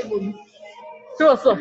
1분. 들어왔어.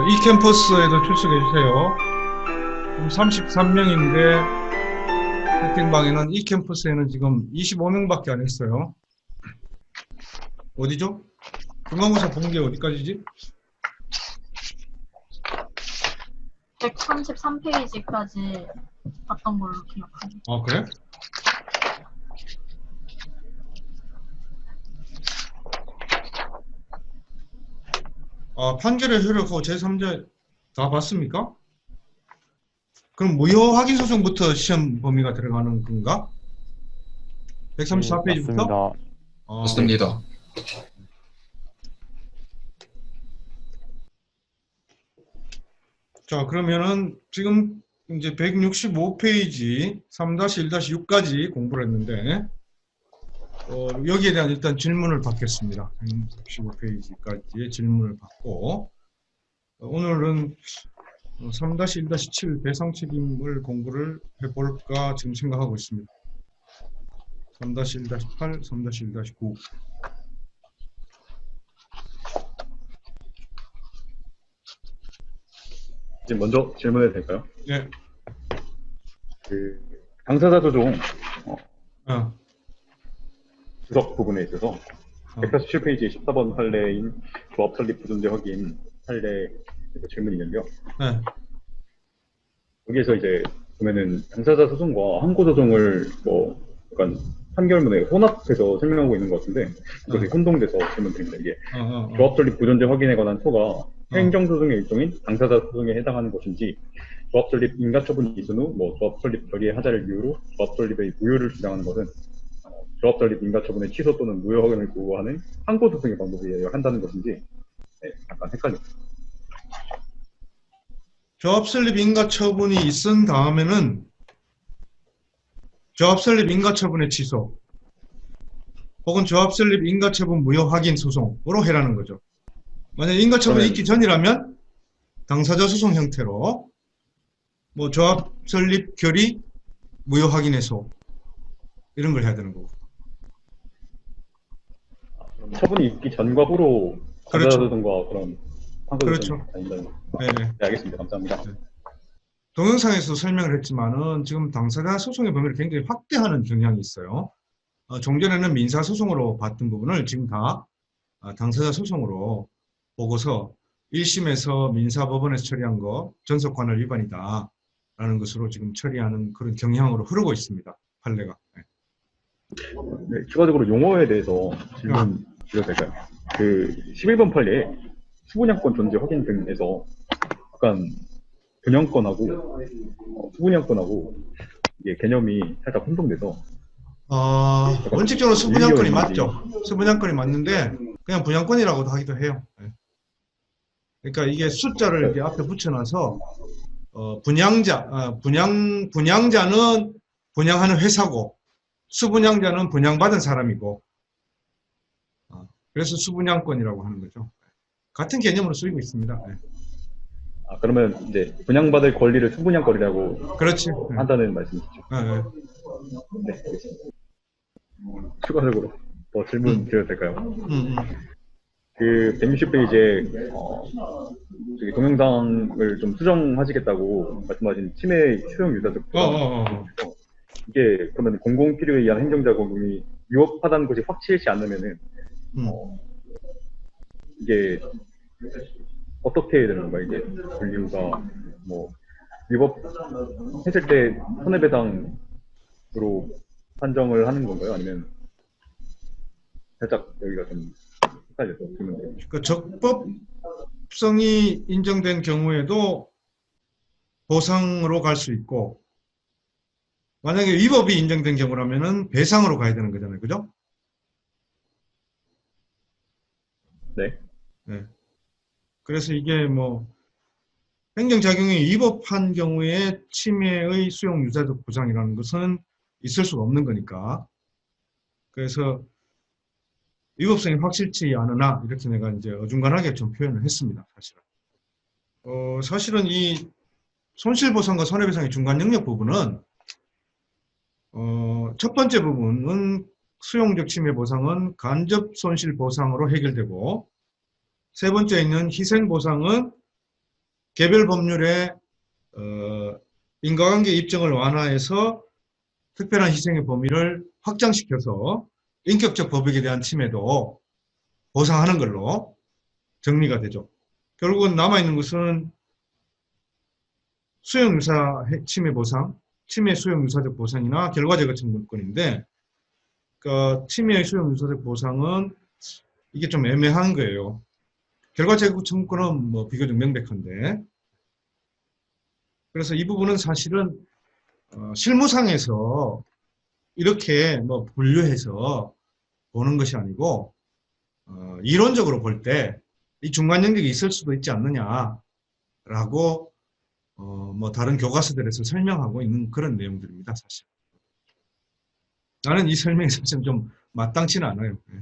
이 캠퍼스에도 출석해 주세요. 지금 33명인데 채팅방에는 이 캠퍼스에는 지금 25명밖에 안 했어요. 어디죠? 중간고사 본 게 어디까지지? 133페이지까지 봤던 걸로 기억합니다. 아, 그래? 아, 판결의 효력하고 제3자 다 봤습니까? 그럼 무효 확인 소송부터 시험 범위가 들어가는 건가? 134페이지부터? 맞습니다. 자, 그러면은 지금 이제 165페이지 3-1-6까지 공부를 했는데 여기에 대한 일단 질문을 받겠습니다. 165페이지까지의 질문을 받고 오늘은 3-1-7 배상 책임을 공부를 해볼까 지금 생각하고 있습니다. 3-1-8, 3-1-9. 이제 먼저 질문해도 될까요? 네. 그 당사자 소송 주석 부분에 있어서 147페이지 14번 판례인 조합 설립 부존재 확인 판례에서 질문이 있는데요. 네. 여기에서 이제 보면은 당사자 소송과 항고 소송을 뭐 약간 판결문에 혼합해서 설명하고 있는 것 같은데 이것이 혼동돼서 질문드립니다. 이게 조합 설립 부존재 확인에 관한 토가 행정소송의 일종인 당사자 소송에 해당하는 것인지 조합 설립 인가처분이 있은 후 뭐 조합 설립 결의의 하자를 이유로 조합 설립의 무효를 주장하는 것은 조합 설립 인가처분의 취소 또는 무효 확인을 요구하는 항고 소송의 방법이어야 한다는 것인지 약간 헷갈립니다. 조합 설립 인가 처분이 있은 다음에는 조합 설립 인가 처분의 취소 혹은 조합 설립 인가 처분 무효 확인 소송으로 해라는 거죠. 만약 인가 처분이 있기 전이라면 당사자 소송 형태로 뭐 조합 설립 결의 무효 확인 해소 이런 걸 해야 되는 거고. 처분이 있기 전과 후로 당사자 그렇죠. 소송과 그런 항고 그렇죠. 소송이 아닌다는 거. 네네. 네, 알겠습니다. 감사합니다. 네. 동영상에서 설명을 했지만은 지금 당사자 소송의 범위를 굉장히 확대하는 경향이 있어요. 종전에는 민사소송으로 봤던 부분을 지금 다 당사자 소송으로 보고서 1심에서 민사법원에서 처리한 거 전속관할 위반이다 라는 것으로 지금 처리하는 그런 경향으로 흐르고 있습니다. 판례가. 네. 네, 추가적으로 용어에 대해서 질문 드려도 될까요? 그 11번 판례에 수분양권 존재 확인 등에서 약간 분양권하고 수분양권하고 이게 개념이 살짝 혼동돼서 원칙적으로 수분양권이 맞죠. 수분양권이 맞는데 그냥 분양권이라고도 하기도 해요. 네. 그러니까 이게 숫자를 이렇게 앞에 붙여놔서 분양자는 분양하는 회사고 수분양자는 분양받은 사람이고 그래서 수분양권이라고 하는 거죠. 같은 개념으로 쓰이고 있습니다. 네. 아, 그러면 이제 분양받을 권리를 수분양 권리라고 그렇지. 한다는 말씀이시죠? 네. 네. 네, 알겠습니다. 추가적으로 더 질문 드려도 될까요? 그 160페이지에 저기 동영상을 좀 수정하시겠다고 말씀하신 침해 수용 유사적 이게 그러면 공공 필요에 의한 행정자금이 위법하다는 것이 확실치 않으면은 이게 어떻게 되는 건가요? 이게 분류가 뭐 위법했을 때 손해배상으로 판정을 하는 건가요? 아니면 살짝 여기가 좀 헷갈려서 질문드려요. 그 적법성이 인정된 경우에도 보상으로 갈 수 있고 만약에 위법이 인정된 경우라면은 배상으로 가야 되는 거잖아요. 그죠? 네. 네. 그래서 이게 뭐 행정작용이 위법한 경우에 침해의 수용 유사적 보상이라는 것은 있을 수가 없는 거니까. 그래서 위법성이 확실치 않으나 이렇게 내가 이제 어중간하게 좀 표현을 했습니다. 사실은. 사실은 이 손실보상과 손해배상의 중간 영역 부분은 첫 번째 부분은 수용적 침해 보상은 간접 손실 보상으로 해결되고 세 번째 있는 희생 보상은 개별 법률의 인과관계 입증을 완화해서 특별한 희생의 범위를 확장시켜서 인격적 법익에 대한 침해도 보상하는 걸로 정리가 되죠. 결국은 남아있는 것은 수용유사 침해 보상, 침해 수용유사적 보상이나 결과제거 청구권인데 그 침해 수용유사적 보상은 이게 좀 애매한 거예요. 결과제거 청구권은 뭐 비교적 명백한데 그래서 이 부분은 사실은 실무상에서 이렇게 뭐 분류해서 보는 것이 아니고 이론적으로 볼 때 이 중간 영역이 있을 수도 있지 않느냐라고 뭐 다른 교과서들에서 설명하고 있는 그런 내용들입니다. 사실 나는 이 설명이 사실 좀 마땅치는 않아요. 네.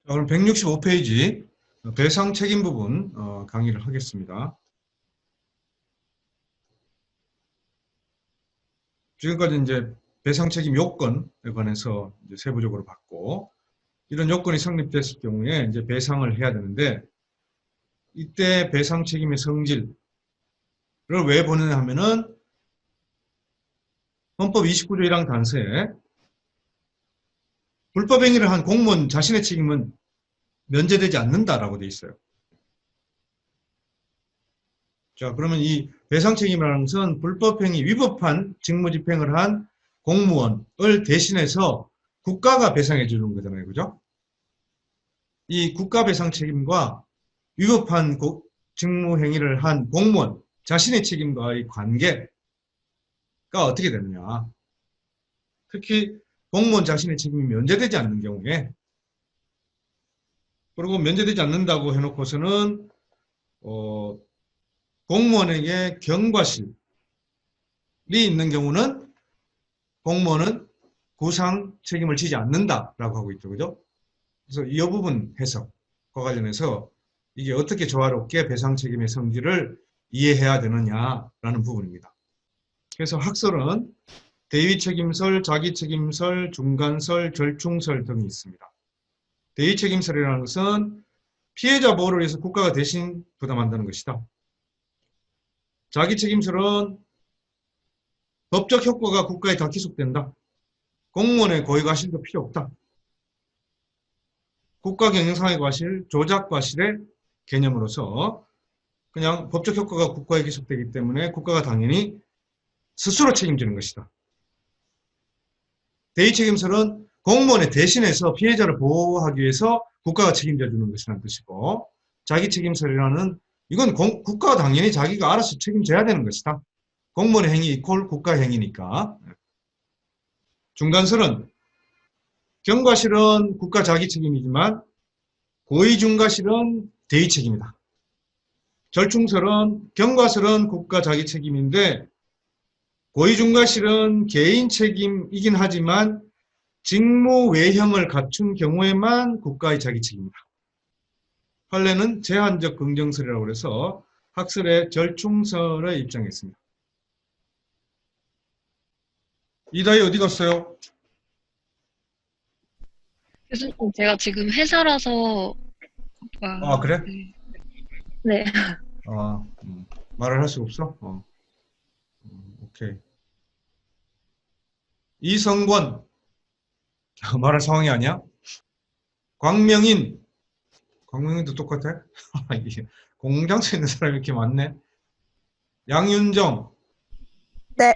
자, 그럼 165페이지 배상 책임 부분 강의를 하겠습니다. 지금까지 이제 배상 책임 요건에 관해서 이제 세부적으로 봤고, 이런 요건이 성립됐을 경우에 이제 배상을 해야 되는데, 이때 배상 책임의 성질을 왜 보느냐 하면은, 헌법 29조 1항 단서에 불법 행위를 한 공무원 자신의 책임은 면제되지 않는다라고 되어 있어요. 자, 그러면 이 배상 책임이라는 것은 불법 행위, 위법한 직무 집행을 한 공무원을 대신해서 국가가 배상해 주는 거잖아요. 그죠? 이 국가 배상 책임과 위법한 직무 행위를 한 공무원 자신의 책임과의 관계가 어떻게 되느냐. 특히 공무원 자신의 책임이 면제되지 않는 경우에 그리고 면제되지 않는다고 해놓고서는 공무원에게 경과실이 있는 경우는 공무원은 구상 책임을 지지 않는다라고 하고 있죠. 그죠? 그래서 이 부분 해석과 관련해서 이게 어떻게 조화롭게 배상 책임의 성질을 이해해야 되느냐라는 부분입니다. 그래서 학설은 대위 책임설, 자기 책임설, 중간설, 절충설 등이 있습니다. 대위 책임설이라는 것은 피해자 보호를 위해서 국가가 대신 부담한다는 것이다. 자기 책임설은 법적 효과가 국가에 다 기속된다. 공무원의 고의 과실도 필요 없다. 국가 경영상의 과실, 조작 과실의 개념으로서 그냥 법적 효과가 국가에 기속되기 때문에 국가가 당연히 스스로 책임지는 것이다. 대위 책임설은 공무원에 대신해서 피해자를 보호하기 위해서 국가가 책임져 주는 것이라는 뜻이고, 자기 책임설이라는 이건 국가가 당연히 자기가 알아서 책임져야 되는 것이다. 공무원의 행위 이퀄 국가의 행위니까. 중간설은 경과실은 국가 자기 책임이지만 고의 중과실은 대위 책임이다. 절충설은 경과설은 국가 자기 책임인데 고의중과실은 개인 책임이긴 하지만 직무 외형을 갖춘 경우에만 국가의 자기 책임이다. 판례는 제한적 긍정설이라고 해서 학설의 절충설에 입장했습니다. 이다희 어디 갔어요? 교수님, 제가 지금 회사라서, 아, 그래? 네. 말을 할 수가 없어? 오케이. 이성권. 말할 상황이 아니야? 광명인도 똑같아? 공장처에 있는 사람이 이렇게 많네. 양윤정. 네.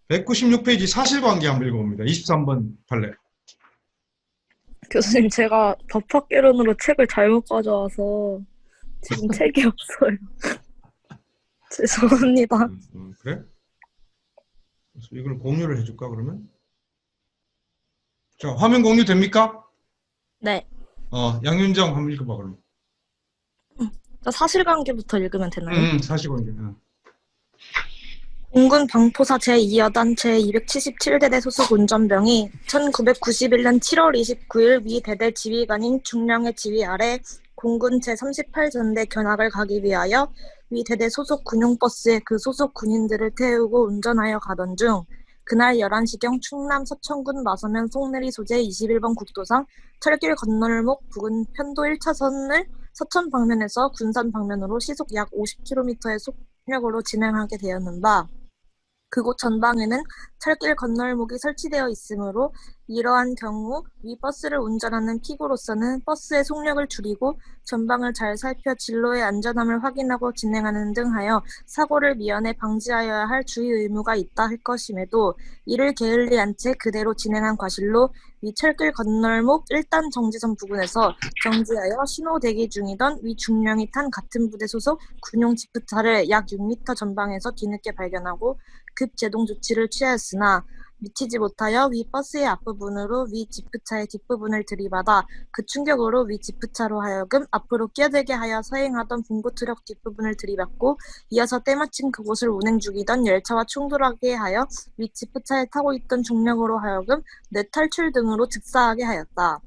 196페이지 사실관계 한번 읽어봅니다. 23번 판례. 교수님, 제가 법학개론으로 책을 잘못 가져와서 지금 책이 없어요. 죄송합니다. 그래? 그래서 이걸 공유를 해줄까 그러면? 자, 화면 공유 됩니까? 네. 양윤정 한번 읽어봐 그러면. 저 사실관계부터 읽으면 되나요? 사실관계. 공군 방포사 제2여단 제277대대 소속 운전병이 1991년 7월 29일 위 대대 지휘관인 중령의 지휘 아래 공군 제38전대 견학을 가기 위하여 위 대대 소속 군용버스에 그 소속 군인들을 태우고 운전하여 가던 중 그날 11시경 충남 서천군 마서면 송내리 소재 21번 국도상 철길 건널목 부근 편도 1차선을 서천 방면에서 군산 방면으로 시속 약 50km의 속력으로 진행하게 되었는다. 그곳 전방에는 철길 건널목이 설치되어 있으므로 이러한 경우 위 버스를 운전하는 피고로서는 버스의 속력을 줄이고 전방을 잘 살펴 진로의 안전함을 확인하고 진행하는 등 하여 사고를 미연에 방지하여야 할 주의 의무가 있다 할 것임에도 이를 게을리한 채 그대로 진행한 과실로 위 철길 건널목 1단 정지선 부근에서 정지하여 신호 대기 중이던 위 중령이 탄 같은 부대 소속 군용 지프차를 약 6m 전방에서 뒤늦게 발견하고 급 제동 조치를 취하였으나 미치지 못하여 위 버스의 앞부분으로 위 지프차의 뒷부분을 들이받아 그 충격으로 위 지프차로 하여금 앞으로 끼어들게 하여 서행하던 봉고 트럭 뒷부분을 들이받고 이어서 때마침 그곳을 운행 중이던 열차와 충돌하게 하여 위 지프차에 타고 있던 중력으로 하여금 뇌탈출 등으로 즉사하게 하였다.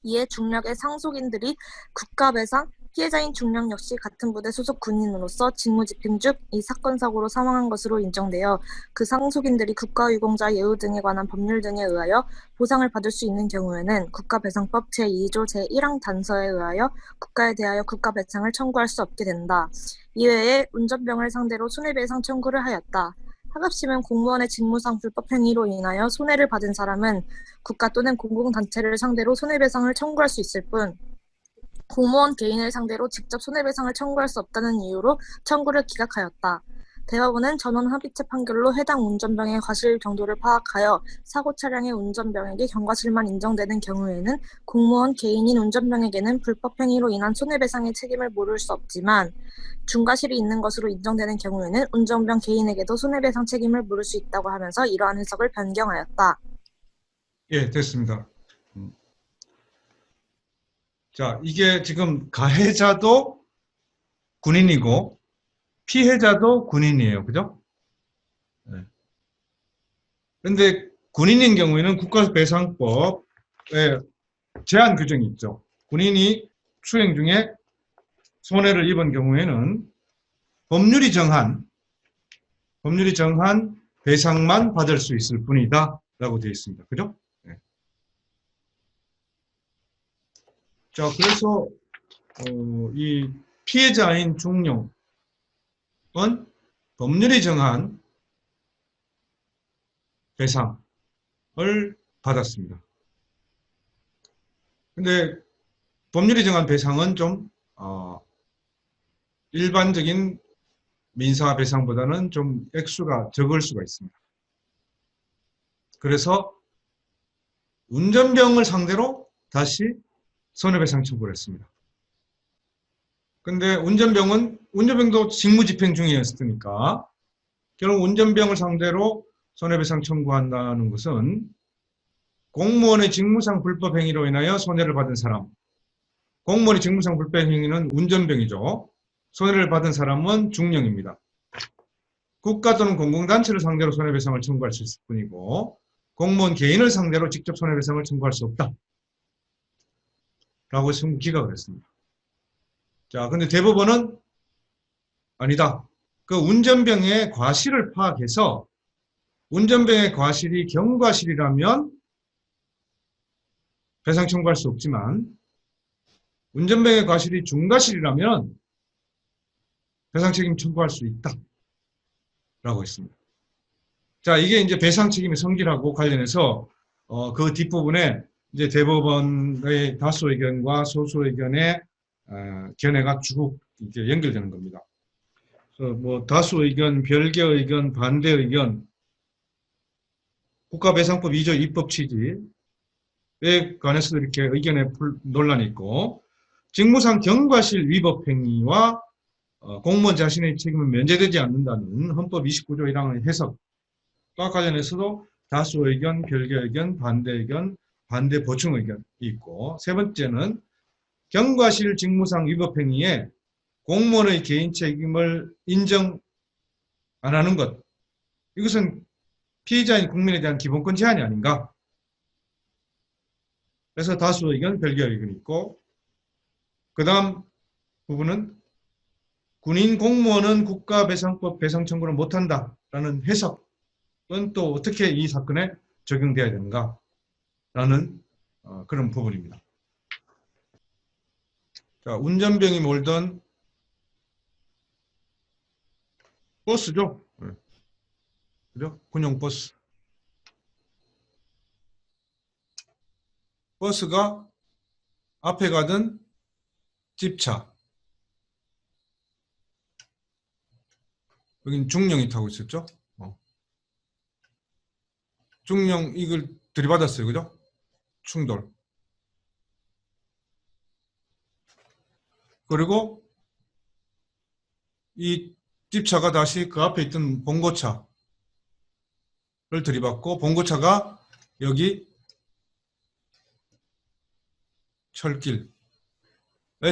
이에 중력의 상속인들이 국가배상, 피해자인 중령 역시 같은 부대 소속 군인으로서 직무집행 중 이 사건 사고로 사망한 것으로 인정되어 그 상속인들이 국가유공자 예우 등에 관한 법률 등에 의하여 보상을 받을 수 있는 경우에는 국가배상법 제2조 제1항 단서에 의하여 국가에 대하여 국가배상을 청구할 수 없게 된다. 이외에 운전병을 상대로 손해배상 청구를 하였다. 하급심은 공무원의 직무상 불법 행위로 인하여 손해를 받은 사람은 국가 또는 공공단체를 상대로 손해배상을 청구할 수 있을 뿐 공무원 개인을 상대로 직접 손해배상을 청구할 수 없다는 이유로 청구를 기각하였다. 대법원은 전원 합의체 판결로 해당 운전병의 과실 정도를 파악하여 사고 차량의 운전병에게 경과실만 인정되는 경우에는 공무원 개인인 운전병에게는 불법 행위로 인한 손해배상의 책임을 물을 수 없지만 중과실이 있는 것으로 인정되는 경우에는 운전병 개인에게도 손해배상 책임을 물을 수 있다고 하면서 이러한 해석을 변경하였다. 예, 됐습니다. 자, 이게 지금 가해자도 군인이고 피해자도 군인이에요. 그죠? 네. 그런데 군인인 경우에는 국가배상법에 제한 규정이 있죠. 군인이 수행 중에 손해를 입은 경우에는 법률이 정한 배상만 받을 수 있을 뿐이다 라고 되어 있습니다. 그죠? 네. 자, 그래서 이 피해자인 중령은 법률이 정한 배상을 받았습니다. 근데 법률이 정한 배상은 좀 일반적인 민사배상보다는 좀 액수가 적을 수가 있습니다. 그래서 운전병을 상대로 다시 손해배상 청구를 했습니다. 근데 운전병도 직무집행 중이었으니까 결국 운전병을 상대로 손해배상 청구한다는 것은 공무원의 직무상 불법 행위로 인하여 손해를 받은 사람, 공무원이 직무상 불법 행위는 운전병이죠. 손해를 받은 사람은 중령입니다. 국가 또는 공공단체를 상대로 손해배상을 청구할 수 있을 뿐이고 공무원 개인을 상대로 직접 손해배상을 청구할 수 없다. 라고 기각을 했습니다. 자, 근데 대법원은 아니다. 그 운전병의 과실을 파악해서 운전병의 과실이 경과실이라면 배상 청구할 수 없지만 운전병의 과실이 중과실이라면 배상 책임 청구할 수 있다. 라고 했습니다. 자, 이게 이제 배상 책임의 성질하고 관련해서 그 뒷부분에 이제 대법원의 다수 의견과 소수 의견의 견해가 쭉 이제 연결되는 겁니다. 그래서 뭐 다수 의견, 별개 의견, 반대 의견, 국가배상법 2조 입법 취지에 관해서도 이렇게 의견의 논란이 있고, 직무상 경과실 위법 행위와 공무원 자신의 책임은 면제되지 않는다는 헌법 29조 1항의 해석과 관련해서도 다수 의견, 별개 의견, 반대 의견, 반대 보충 의견이 있고, 세 번째는 경과실 직무상 위법 행위에 공무원의 개인 책임을 인정 안 하는 것, 이것은 피해자인 국민에 대한 기본권 제한이 아닌가. 그래서 다수 의견, 별개 의견이 있고, 그 다음 부분은 군인 공무원은 국가배상법 배상 청구를 못한다라는 해석은 또 어떻게 이 사건에 적용돼야 되는가라는 그런 부분입니다. 자, 운전병이 몰던 버스죠. 그죠? 군용 버스. 버스가 앞에 가던 집차. 여긴 중령이 타고 있었죠. 중령 이걸 들이받았어요. 그죠? 충돌. 그리고 이 집차가 다시 그 앞에 있던 봉고차를 들이받고 봉고차가 여기 철길에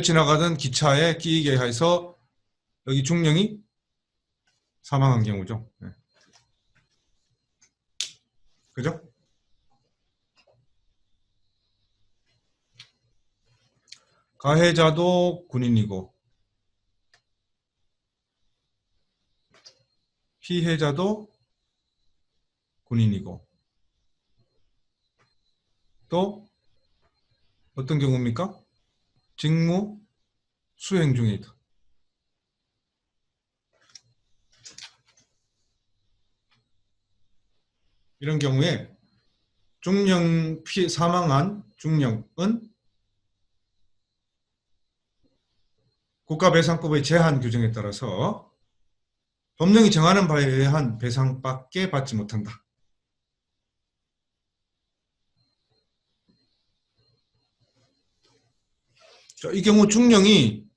지나가던 기차에 끼이게 해서 여기 중령이 사망한 경우죠. 네. 그죠? 가해자도 군인이고 피해자도 군인이고 또 어떤 경우입니까? 직무 수행 중이다. 이런 경우에 중령 사망한 중령은 국가배상법의 제한 규정에 따라서 법령이 정하는 바에 의한 배상밖에 받지 못한다. 자, 이 경우 중령이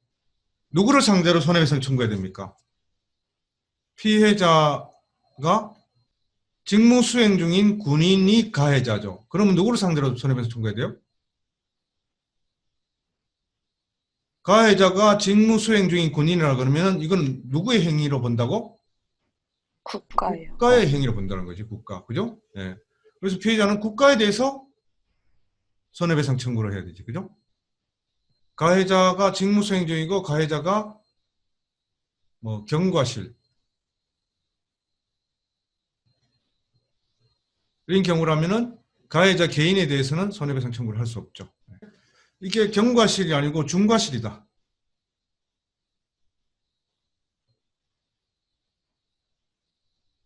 누구를 상대로 손해배상 청구해야 됩니까? 피해자가 직무 수행 중인 군인이 가해자죠. 그러면 누구를 상대로 손해배상 청구해야 돼요? 가해자가 직무 수행 중인 군인이라 그러면 이건 누구의 행위로 본다고? 국가예요. 국가의 행위로 본다는 거지, 국가. 그죠? 예. 그래서 피해자는 국가에 대해서 손해배상 청구를 해야 되지. 그죠? 가해자가 직무 수행 중이고 가해자가 뭐 경과실 이런 경우라면은 가해자 개인에 대해서는 손해배상 청구를 할 수 없죠. 이게 경과실이 아니고 중과실이다.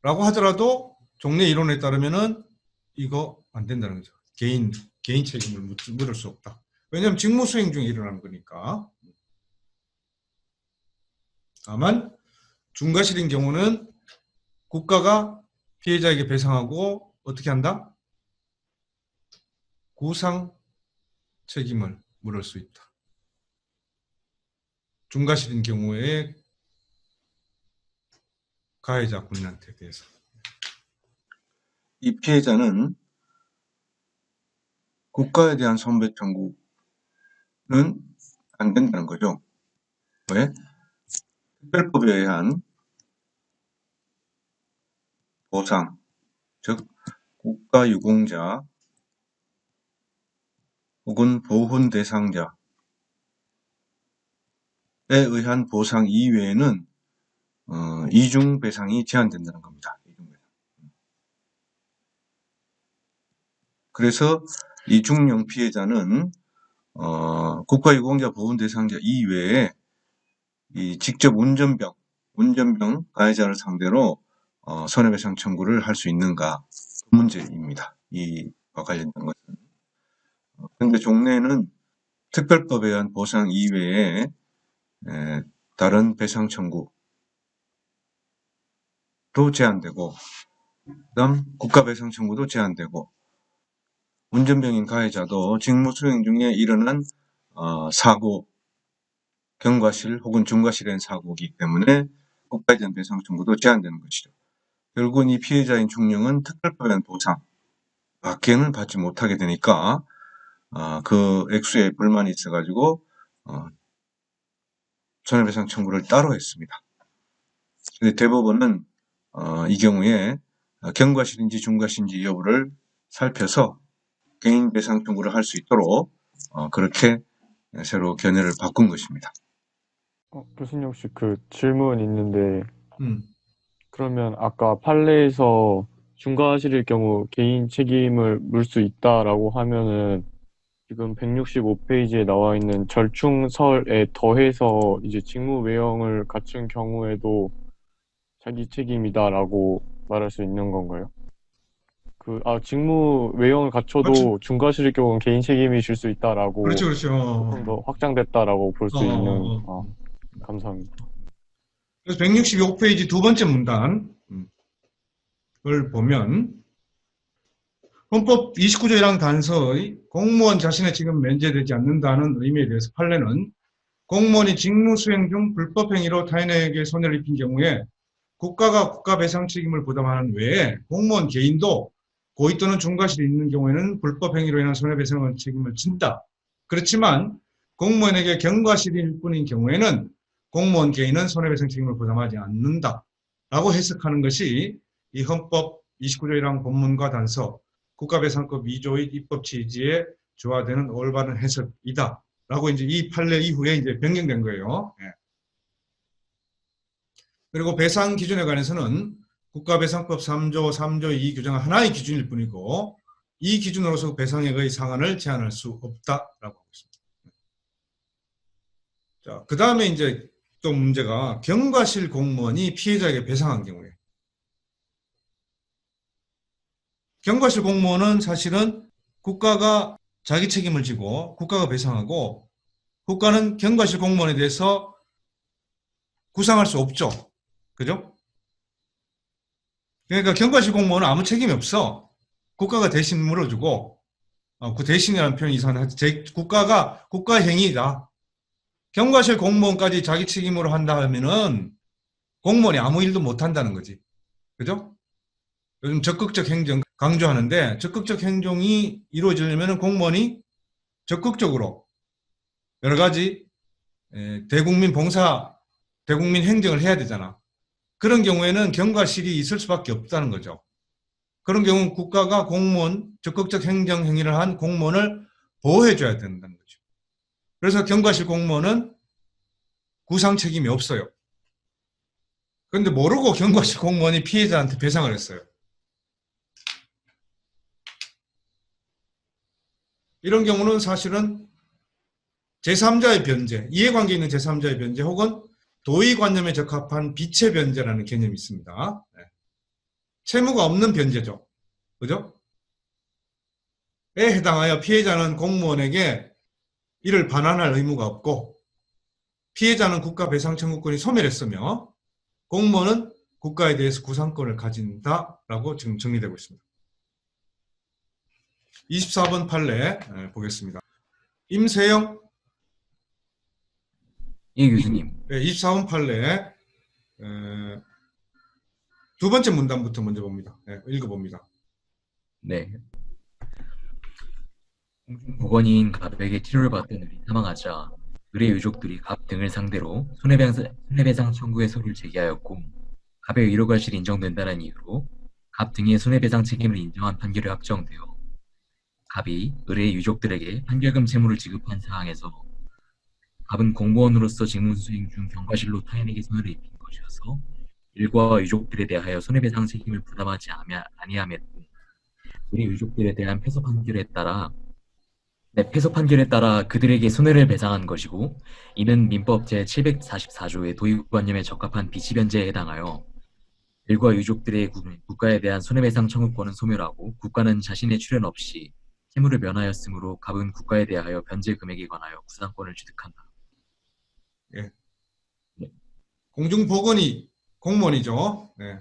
라고 하더라도 종래 이론에 따르면은 이거 안 된다는 거죠. 개인 책임을 물을 수 없다. 왜냐하면 직무 수행 중에 일어나는 거니까. 다만 중과실인 경우는 국가가 피해자에게 배상하고 어떻게 한다? 구상 책임을 물을 수 있다. 중과실인 경우에 가해자 군인한테 대해서. 이 피해자는 국가에 대한 손배 청구는 안 된다는 거죠. 왜? 특별법에 의한 보상, 즉 국가유공자 혹은 보훈 대상자에 의한 보상 이외에는 이중 배상이 제한된다는 겁니다. 그래서 이중령 피해자는 국가유공자 보훈 대상자 이외에 이 직접 운전병 가해자를 상대로 손해배상 청구를 할 수 있는가 그 문제입니다. 이와 관련된 것은. 그런데 종래는 특별법에 의한 보상 이외에 다른 배상 청구도 제한되고, 그다음 국가배상 청구도 제한되고, 운전병인 가해자도 직무 수행 중에 일어난 사고, 경과실 혹은 중과실의 사고이기 때문에 국가에 대한 배상 청구도 제한되는 것이죠. 결국은 이 피해자인 중령은 특별법에 의한 보상 밖에는 받지 못하게 되니까 그 액수에 불만이 있어가지고 손해배상 청구를 따로 했습니다. 근데 대법원은 이 경우에 경과실인지 중과실인지 여부를 살펴서 개인 배상 청구를 할 수 있도록 그렇게 새로 견해를 바꾼 것입니다. 교수님 혹시 그 질문 있는데 음. 그러면 아까 판례에서 중과실일 경우 개인 책임을 물 수 있다라고 하면은 지금 165페이지에 나와 있는 절충설에 더해서 이제 직무 외형을 갖춘 경우에도 자기 책임이다라고 말할 수 있는 건가요? 직무 외형을 갖춰도 그렇죠. 중과실일 경우는 개인 책임이 질 수 있다라고 그렇죠. 조금 더 확장됐다라고 볼 수 있는 감사합니다. 그래서 165페이지 두 번째 문단을 보면 헌법 29조 1항 단서의 공무원 자신의 책임은 면제되지 않는다는 의미에 대해서 판례는 공무원이 직무 수행 중 불법 행위로 타인에게 손해를 입힌 경우에 국가가 국가배상 책임을 부담하는 외에 공무원 개인도 고의 또는 중과실이 있는 경우에는 불법 행위로 인한 손해배상 책임을 진다. 그렇지만 공무원에게 경과실일 뿐인 경우에는 공무원 개인은 손해배상 책임을 부담하지 않는다. 라고 해석하는 것이 이 헌법 29조 1항 본문과 단서 국가배상법 2조의 입법 취지에 조화되는 올바른 해석이다. 라고 이제 이 판례 이후에 이제 변경된 거예요. 예. 그리고 배상 기준에 관해서는 국가배상법 3조 2 규정은 하나의 기준일 뿐이고 이 기준으로서 배상액의 상한을 제한할 수 없다라고 하고 있습니다. 자, 그 다음에 이제 또 문제가 경과실 공무원이 피해자에게 배상한 경우에 경과실 공무원은 사실은 국가가 자기 책임을 지고 국가가 배상하고 국가는 경과실 공무원에 대해서 구상할 수 없죠. 그죠? 그러니까 경과실 공무원은 아무 책임이 없어. 국가가 대신 물어주고 그 대신이라는 표현이 이상한데 국가가 국가 행위다. 경과실 공무원까지 자기 책임으로 한다 하면은 공무원이 아무 일도 못 한다는 거지. 그죠? 요즘 적극적 행정 강조하는데 적극적 행정이 이루어지려면 공무원이 적극적으로 여러 가지 대국민 봉사, 대국민 행정을 해야 되잖아. 그런 경우에는 경과실이 있을 수밖에 없다는 거죠. 그런 경우 국가가 공무원, 적극적 행정 행위를 한 공무원을 보호해줘야 된다는 거죠. 그래서 경과실 공무원은 구상 책임이 없어요. 그런데 모르고 경과실 공무원이 피해자한테 배상을 했어요. 이런 경우는 사실은 제3자의 변제, 이해관계 있는 제3자의 변제 혹은 도의관념에 적합한 비체 변제라는 개념이 있습니다. 채무가 없는 변제죠. 그죠? 에 해당하여 피해자는 공무원에게 이를 반환할 의무가 없고 피해자는 국가 배상 청구권이 소멸했으며 공무원은 국가에 대해서 구상권을 가진다라고 지금 정리되고 있습니다. 24번 판례 보겠습니다. 임세영. 예, 교수님. 네, 24번 판례 두 번째 문단부터 먼저 봅니다. 읽어봅니다. 네. 보건인 가백의 치료를 받던 을이 사망하자 을의 유족들이 갑 등을 상대로 손해배상 청구의 소를 제기하였고 갑의 의료 과실이 인정된다는 이유로 갑 등의 손해배상 책임을 인정한 판결이 확정되어 갑이 을의 유족들에게 판결금 채무를 지급한 사항에서 갑은 공무원으로서 직무 수행 중 경과실로 타인에게 손해를 입힌 것이어서 일과 유족들에 대하여 손해배상 책임을 부담하지 아니함했고 을의 유족들에 대한 패소 판결에 따라 그들에게 손해를 배상한 것이고 이는 민법 제744조의 도의관념에 적합한 비치변제에 해당하여 일과 유족들의 국가에 대한 손해배상 청구권은 소멸하고 국가는 자신의 출연 없이 채무를 면하였으므로 갑은 국가에 대하여 변제 금액에 관하여 구상권을 취득한다. 예. 공중보건이 공무원이죠. 네.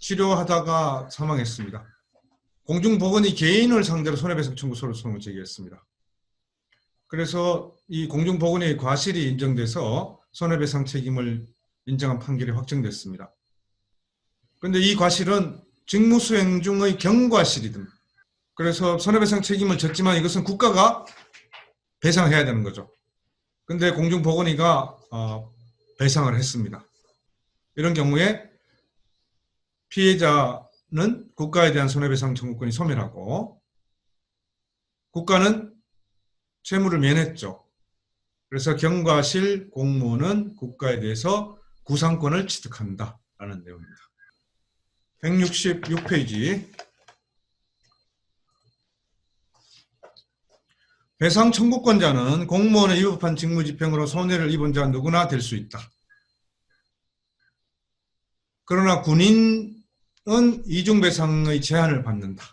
치료하다가 사망했습니다. 공중보건이 개인을 상대로 손해배상 청구 소송을 제기했습니다. 그래서 이 공중보건의 과실이 인정돼서 손해배상 책임을 인정한 판결이 확정됐습니다. 그런데 이 과실은 직무수행 중의 경과실이든 그래서 손해배상 책임을 졌지만 이것은 국가가 배상해야 되는 거죠. 그런데 공중보건위가 배상을 했습니다. 이런 경우에 피해자는 국가에 대한 손해배상 청구권이 소멸하고 국가는 채무를 면했죠. 그래서 경과실 공무원은 국가에 대해서 구상권을 취득한다라는 내용입니다. 166페이지. 배상 청구권자는 공무원의 위법한 직무집행으로 손해를 입은 자 누구나 될 수 있다. 그러나 군인은 이중배상의 제한을 받는다.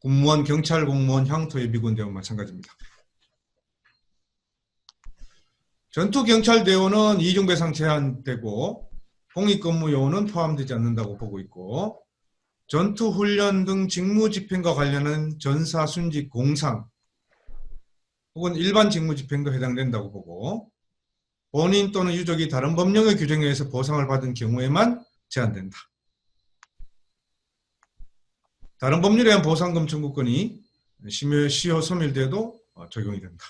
군무원, 경찰, 공무원, 향토예비군 대원 마찬가지입니다. 전투경찰대원은 이중배상 제한되고 공익근무요원은 포함되지 않는다고 보고 있고 전투훈련 등 직무집행과 관련한 전사, 순직, 공상 혹은 일반 직무집행도 해당된다고 보고 본인 또는 유족이 다른 법령의 규정에 의해서 보상을 받은 경우에만 제한된다. 다른 법률에 의한 보상금 청구권이 시효 소멸돼도 적용이 된다.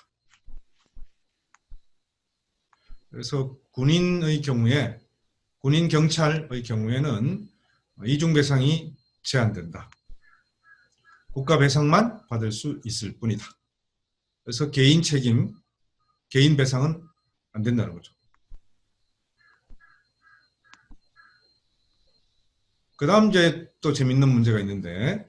그래서 군인의 경우에 군인 경찰의 경우에는 이중배상이 제한된다. 국가 배상만 받을 수 있을 뿐이다. 그래서 개인 책임, 개인 배상은 안 된다는 거죠. 그 다음 이제 또 재밌는 문제가 있는데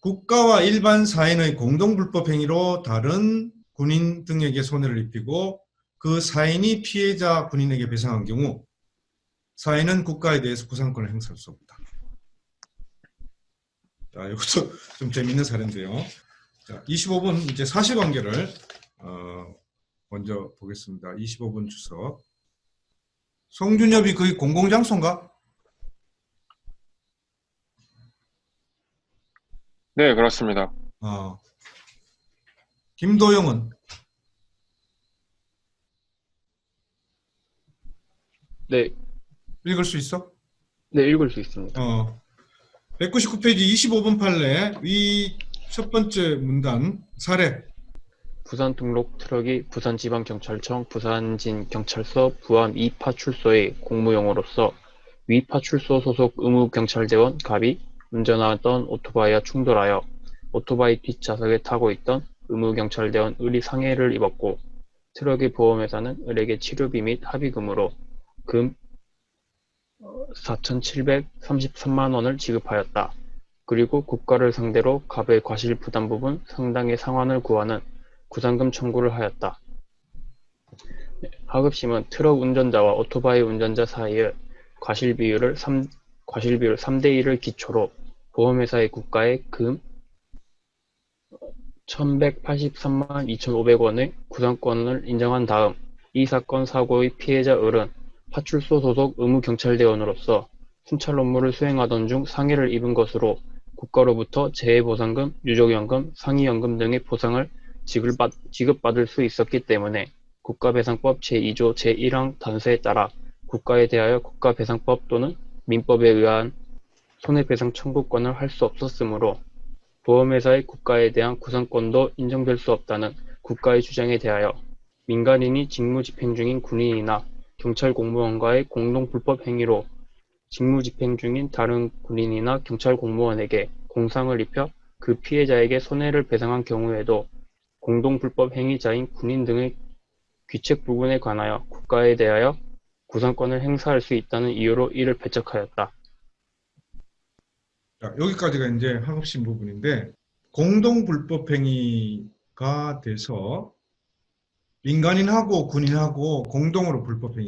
국가와 일반 사인의 공동불법 행위로 다른 군인 등에게 손해를 입히고 그 사인이 피해자 군인에게 배상한 경우 사인은 국가에 대해서 구상권을 행사할 수 없다. 자, 이것도 좀 재밌는 사례인데요. 자, 25분 이제 사실관계를 먼저 보겠습니다. 25분 주석. 송준엽이 거의 공공장소인가? 네, 그렇습니다. 김도영은? 네. 읽을 수 있어? 네, 읽을 수 있습니다. 199페이지 25번 판례 위 첫 번째 문단 사례. 부산 등록 트럭이 부산지방경찰청 부산진경찰서 부암 2파출소의 공무용으로서 위 파출소 소속 의무경찰대원 갑이 운전하던 오토바이와 충돌하여 오토바이 뒷좌석에 타고 있던 의무경찰대원 을이 상해를 입었고 트럭의 보험회사는 을에게 치료비 및 합의금으로 금 4,733만 원을 지급하였다. 그리고 국가를 상대로 갑의 과실 부담 부분 상당의 상환을 구하는 구상금 청구를 하였다. 하급심은 트럭 운전자와 오토바이 운전자 사이의 과실 비율을 3대1을 기초로 보험회사의 국가에 금 1,183만 2,500원의 구상권을 인정한 다음 이 사건 사고의 피해자 을은 파출소 소속 의무경찰대원으로서 순찰 업무를 수행하던 중 상해를 입은 것으로 국가로부터 재해보상금, 유족연금, 상해연금 등의 보상을 지급받을 수 있었기 때문에 국가배상법 제2조 제1항 단서에 따라 국가에 대하여 국가배상법 또는 민법에 의한 손해배상 청구권을 할 수 없었으므로 보험회사의 국가에 대한 구상권도 인정될 수 없다는 국가의 주장에 대하여 민간인이 직무집행 중인 군인이나 경찰 공무원과의 공동 불법 행위로 직무집행 중인 다른 군인이나 경찰 공무원에게 공상을 입혀 그 피해자에게 손해를 배상한 경우에도 공동 불법 행위자인 군인 등의 귀책 부분에 관하여 국가에 대하여 구상권을 행사할 수 있다는 이유로 이를 배척하였다. 자, 여기까지가 이제 학업심 부분인데, 공동 불법 행위가 돼서 민간인하고 군인하고 공동으로 불법 행위.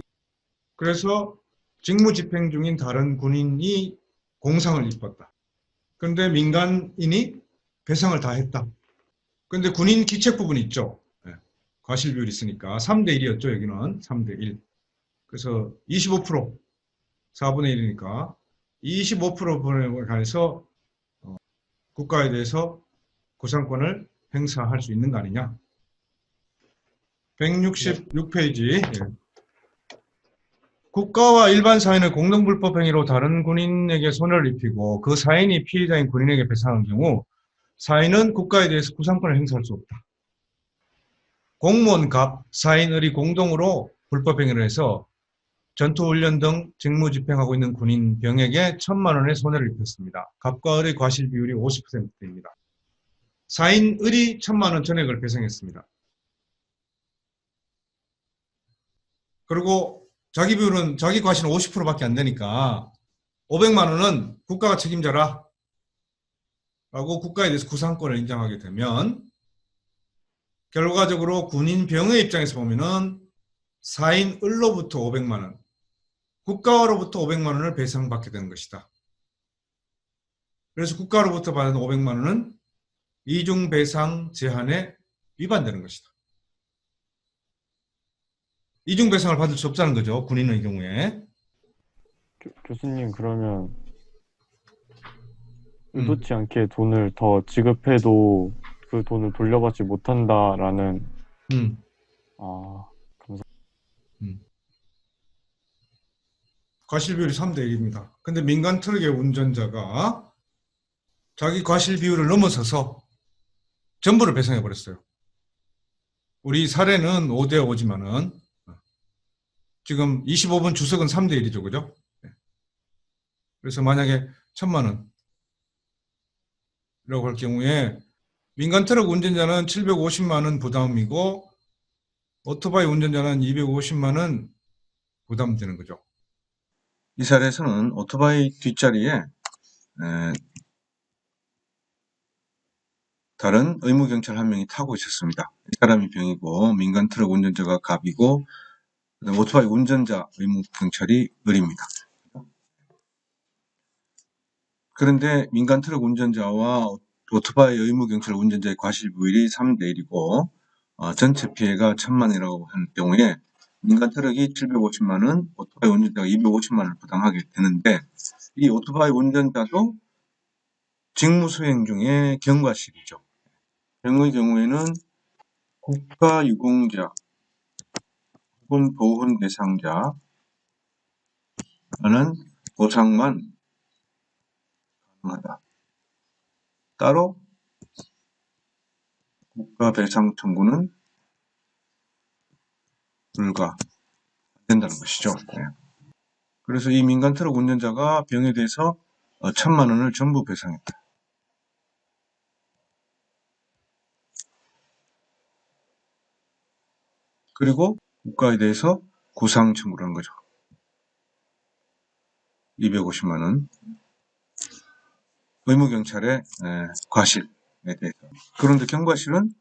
그래서 직무 집행 중인 다른 군인이 공상을 입었다. 그런데 민간인이 배상을 다 했다. 그런데 군인 기책 부분이 있죠. 네. 과실 비율이 있으니까 3대 1이었죠. 여기는 3대 1. 그래서 25%, 4분의 1이니까 25%에 관해서 국가에 대해서 구상권을 행사할 수 있는 거 아니냐. 166페이지. 예. 국가와 일반 사인의 공동불법 행위로 다른 군인에게 손해를 입히고 그 사인이 피해자인 군인에게 배상한 경우 사인은 국가에 대해서 구상권을 행사할 수 없다. 공무원, 갑, 사인, 을이 공동으로 불법 행위를 해서 전투훈련 등 직무 집행하고 있는 군인, 병에게 1,000만 원의 손해를 입혔습니다. 갑과 을의 과실 비율이 50%입니다. 사인, 을이 1,000만 원 전액을 배상했습니다. 그리고 자기 비율은, 자기 과실은 50%밖에 안 되니까 500만 원은 국가가 책임져라 라고 국가에 대해서 구상권을 인정하게 되면 결과적으로 군인, 병의 입장에서 보면은 사인, 을로부터 500만 원, 국가로부터 500만 원을 배상받게 되는 것이다. 그래서 국가로부터 받은 500만 원은 이중배상 제한에 위반되는 것이다. 이중배상을 받을 수 없다는 거죠. 군인의 경우에. 교수님, 그러면 의도치 않게 돈을 더 지급해도 그 돈을 돌려받지 못한다라는 과실 비율이 3대 1입니다. 근데 민간 트럭의 운전자가 자기 과실 비율을 넘어서서 전부를 배상해 버렸어요. 우리 사례는 5대 5지만은 지금 25번 주석은 3대 1이죠. 그죠? 그래서 만약에 1,000만 원이라고 할 경우에 민간 트럭 운전자는 750만 원 부담이고 오토바이 운전자는 250만 원 부담되는 거죠. 이 사례에서는 오토바이 뒷자리에 다른 의무경찰 한 명이 타고 있었습니다. 이 사람이 병이고 민간 트럭 운전자가 갑이고 오토바이 운전자 의무경찰이 을입니다. 그런데 민간 트럭 운전자와 오토바이 의무경찰 운전자의 과실 비율이 3대 1이고 전체 피해가 1,000만 원이라고 하는 경우에 민간 트럭이 750만 원, 오토바이 운전자가 250만 원을 부담하게 되는데 이 오토바이 운전자도 직무 수행 중에 경과실이죠. 병의 경우에는 국가유공자 혹은 보훈 대상자는 보상만 가능하다. 따로 국가 배상 청구는 불가 된다는 것이죠. 네. 그래서 이 민간 트럭 운전자가 병에 대해서 1,000만 원을 전부 배상했다. 그리고 국가에 대해서 구상 청구를 한 거죠. 250만 원. 의무경찰의 과실에 대해서. 그런데 경과실은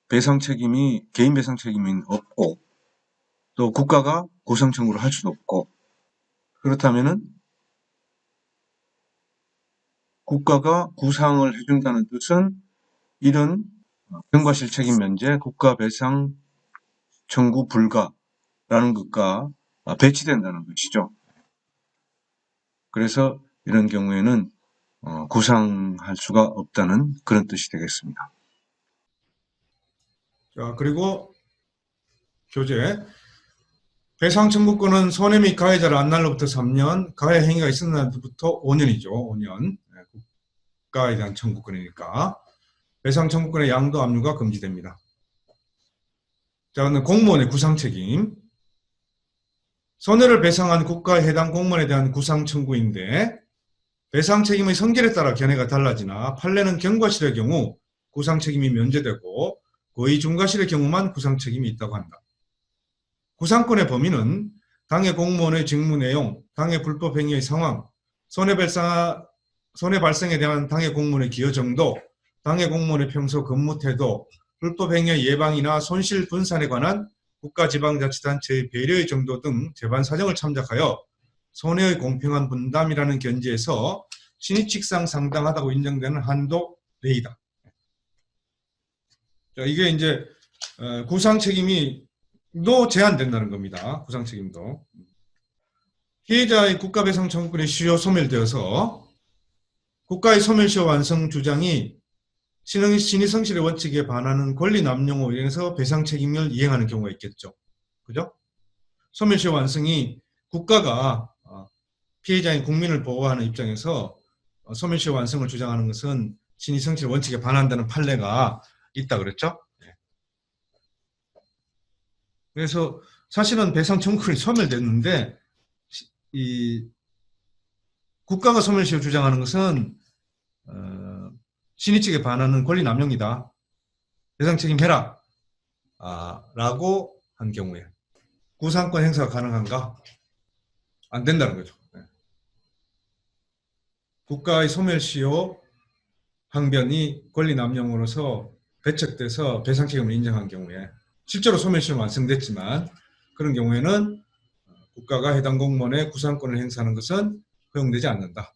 배상 책임이 개인 배상 책임은 없고 또 국가가 구상 청구를 할 수도 없고 그렇다면은 국가가 구상을 해준다는 뜻은 이런 경과실 책임 면제 국가 배상 청구 불가라는 것과 배치된다는 것이죠. 그래서 이런 경우에는 구상할 수가 없다는 그런 뜻이 되겠습니다. 자, 그리고 교재. 배상 청구권은 손해 및 가해자를 안 날로부터 3년, 가해 행위가 있었는 날부터 5년이죠. 5년. 국가에 대한 청구권이니까. 배상 청구권의 양도 압류가 금지됩니다. 자, 그럼 공무원의 구상 책임. 손해를 배상한 국가의 해당 공무원에 대한 구상 청구인데 배상 책임의 성질에 따라 견해가 달라지나 판례는 경과실의 경우 구상 책임이 면제되고 고의 중과실의 경우만 구상 책임이 있다고 한다. 구상권의 범위는 당해 공무원의 직무 내용, 당해 불법 행위의 상황, 손해 발생에 대한 당해 공무원의 기여 정도, 당해 공무원의 평소 근무 태도, 불법 행위의 예방이나 손실 분산에 관한 국가지방자치단체의 배려의 정도 등 재반 사정을 참작하여 손해의 공평한 분담이라는 견지에서 신의칙상 상당하다고 인정되는 한도 내이다. 자, 이게 이제 구상 책임이도 제한된다는 겁니다. 구상 책임도. 피해자의 국가배상 청구권이 시효 소멸되어서 국가의 소멸시효 완성 주장이 신의 성실의 원칙에 반하는 권리 남용으로 인해서 배상 책임을 이행하는 경우가 있겠죠. 그죠? 소멸시효 완성이 국가가 피해자인 국민을 보호하는 입장에서 소멸시효 완성을 주장하는 것은 신의 성실의 원칙에 반한다는 판례가 있다 그랬죠. 그래서 사실은 배상 청구권이 소멸됐는데 이 국가가 소멸시효 주장하는 것은 신의 측에 반하는 권리 남용이다. 배상 책임해라. 라고 한 경우에 구상권 행사가 가능한가? 안 된다는 거죠. 국가의 소멸시효 항변이 권리 남용으로서 배척돼서 배상 책임을 인정한 경우에 실제로 소멸시효가 완성됐지만 그런 경우에는 국가가 해당 공무원의 구상권을 행사하는 것은 허용되지 않는다.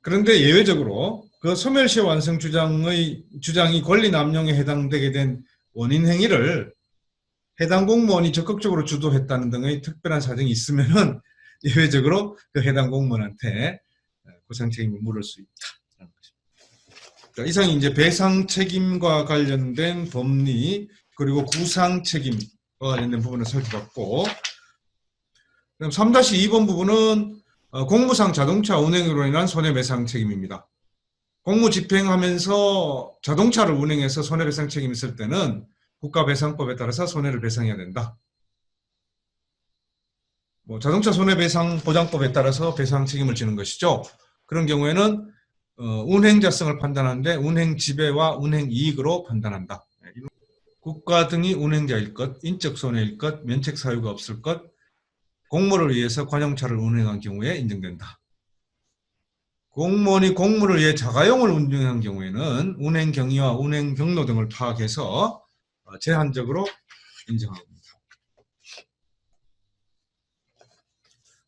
그런데 예외적으로 그 소멸시효 완성 주장이 권리 남용에 해당되게 된 원인 행위를 해당 공무원이 적극적으로 주도했다는 등의 특별한 사정이 있으면은 예외적으로 그 해당 공무원한테 구상 책임을 물을 수 있다는 것입니다. 자, 이상이 이제 배상 책임과 관련된 법리 그리고 구상 책임과 관련된 부분을 살펴봤고, 그럼 3-2번 부분은 공무상 자동차 운행으로 인한 손해배상 책임입니다. 공무 집행하면서 자동차를 운행해서 손해배상 책임이 있을 때는 국가배상법에 따라서 손해를 배상해야 된다. 자동차 손해배상 보장법에 따라서 배상 책임을 지는 것이죠. 그런 경우에는 운행자성을 판단하는데 운행 지배와 운행 이익으로 판단한다. 국가 등이 운행자일 것, 인적 손해일 것, 면책 사유가 없을 것, 공무를 위해서 관용차를 운행한 경우에 인정된다. 공무원이 공무를 위해 자가용을 운행한 경우에는 운행 경위와 운행 경로 등을 파악해서 제한적으로 인정합니다.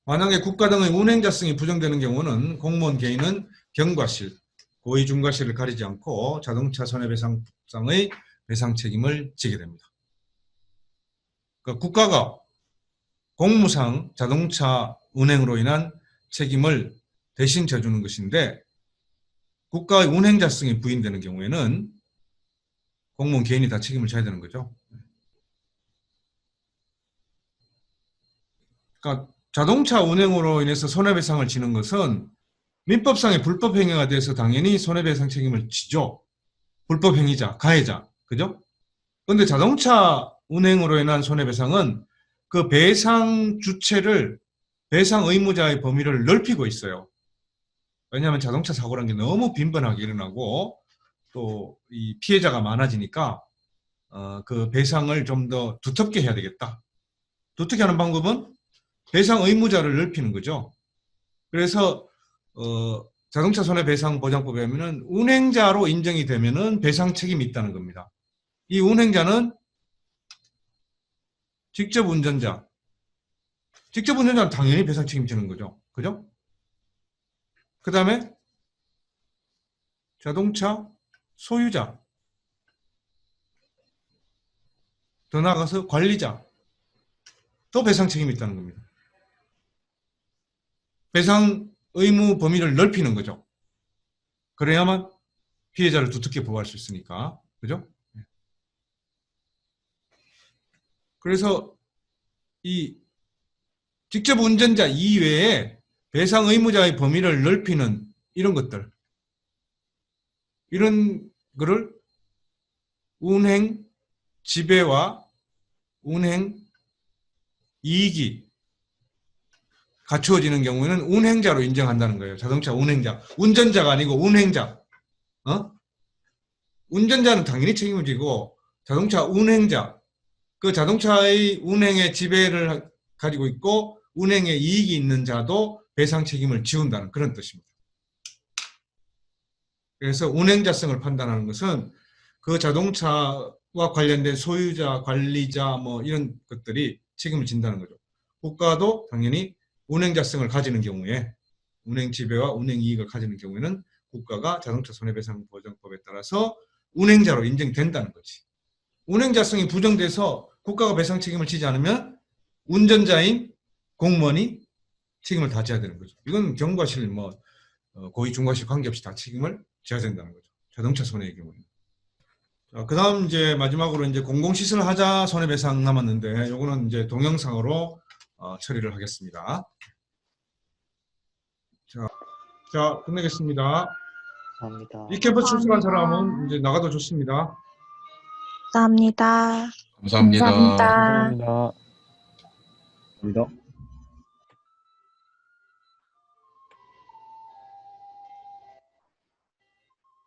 만약에 국가 등의 운행자성이 부정되는 경우는 공무원 개인은 경과실, 고의 중과실을 가리지 않고 자동차 손해배상상의 배상 책임을 지게 됩니다. 그러니까 국가가 공무상 자동차 운행으로 인한 책임을 대신 져주는 것인데 국가의 운행자성이 부인되는 경우에는 공무원 개인이 다 책임을 져야 되는 거죠. 그러니까 자동차 운행으로 인해서 손해배상을 지는 것은 민법상의 불법 행위가 돼서 당연히 손해배상 책임을 지죠. 불법 행위자, 가해자, 그죠? 그런데 자동차 운행으로 인한 손해배상은 그 배상 주체를 배상 의무자의 범위를 넓히고 있어요. 왜냐하면 자동차 사고라는 게 너무 빈번하게 일어나고 또 이 피해자가 많아지니까 그 배상을 좀 더 두텁게 해야 되겠다. 두텁게 하는 방법은 배상 의무자를 넓히는 거죠. 그래서 자동차 손해배상 보장법에 하면은 운행자로 인정이 되면은 배상 책임이 있다는 겁니다. 이 운행자는 직접 운전자는 당연히 배상 책임지는 거죠. 그죠? 그 다음에 자동차 소유자, 더 나아가서 관리자, 또 배상 책임이 있다는 겁니다. 배상 의무 범위를 넓히는 거죠. 그래야만 피해자를 두텁게 보호할 수 있으니까. 그죠? 그래서 이 직접 운전자 이외에 배상 의무자의 범위를 넓히는 이런 것들, 이런 거를 운행 지배와 운행 이익이 갖추어지는 경우에는 운행자로 인정한다는 거예요. 자동차 운행자. 운전자가 아니고 운행자. 운전자는 당연히 책임을 지고 자동차 운행자. 그 자동차의 운행의 지배를 가지고 있고 운행에 이익이 있는 자도 배상 책임을 지운다는 그런 뜻입니다. 그래서 운행자성을 판단하는 것은 그 자동차와 관련된 소유자, 관리자 뭐 이런 것들이 책임을 진다는 거죠. 국가도 당연히 운행자성을 가지는 경우에 운행 지배와 운행 이익을 가지는 경우에는 국가가 자동차 손해배상보장법에 따라서 운행자로 인정된다는 거지. 운행자성이 부정돼서 국가가 배상 책임을 지지 않으면 운전자인 공무원이 책임을 다 져야 되는 거죠. 이건 경과실 뭐 고의 중과실 관계없이 다 책임을 져야 된다는 거죠. 자동차 손해의 경우는. 자, 그다음 이제 마지막으로 이제 공공시설 하자 손해배상 남았는데 요거는 이제 동영상으로 처리를 하겠습니다. 자, 끝내겠습니다. 감사합니다. 이 캠퍼스 출석한 사람은 이제 나가도 좋습니다. 감사합니다. 감사합니다. 감사합니다. 감사합니다.